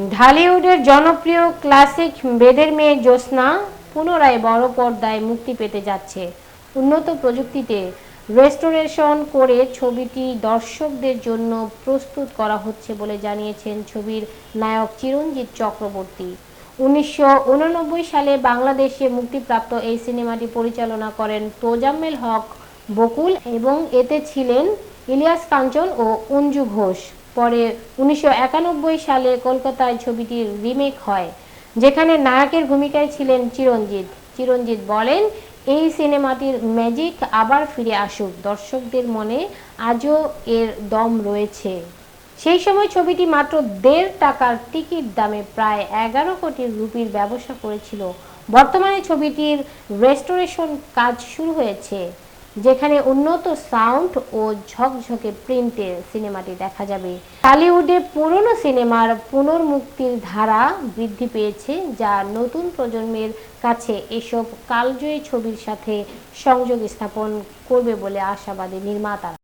ঢালিউডের জনপ্রিয় ক্লাসিক বেদের মেয়ে জ্যোৎস্না পুনরায় বড় পর্দায় মুক্তি পেতে যাচ্ছে। উন্নত প্রযুক্তিতে রেস্টোরেশন করে ছবিটি দর্শকদের জন্য প্রস্তুত করা হচ্ছে বলে জানিয়েছেন ছবির নায়ক চিরঞ্জিত চক্রবর্তী। ১৯৮৯ সালে বাংলাদেশে মুক্তিপ্রাপ্ত এই সিনেমাটি পরিচালনা করেন তোজাম্মেল হক বকুল এবং এতে ছিলেন ইলিয়াস কাঞ্চন ও অঞ্জু ঘোষ। পরে ১৯৯১ সালে কলকাতায় ছবিটির রিমেক হয়, যেখানে নায়কের ভূমিকায় ছিলেন চিরঞ্জিত। চিরঞ্জিত বলেন, এই সিনেমাটির ম্যাজিক আবার ফিরে আসুক, দর্শকদের মনে আজও এর দম রয়েছে। সেই সময় ছবিটি মাত্র ১.৫ টাকার টিকিট দামে প্রায় ১১ কোটি রুপির ব্যবসা করেছিল। বর্তমানে ছবিটির রেস্টোরেশন কাজ শুরু হয়েছে, যেখানে উন্নত সাউন্ড ও ঝকঝকে প্রিন্টে সিনেমাটি দেখা যাবে। টলিউডে পুরনো সিনেমার পুনর্মুক্তির ধারা বৃদ্ধি পেয়েছে, যা নতুন প্রজন্মের কাছে এসব কালজয়ী ছবির সাথে সংযোগ স্থাপন করবে বলে আশাবাদী নির্মাতারা।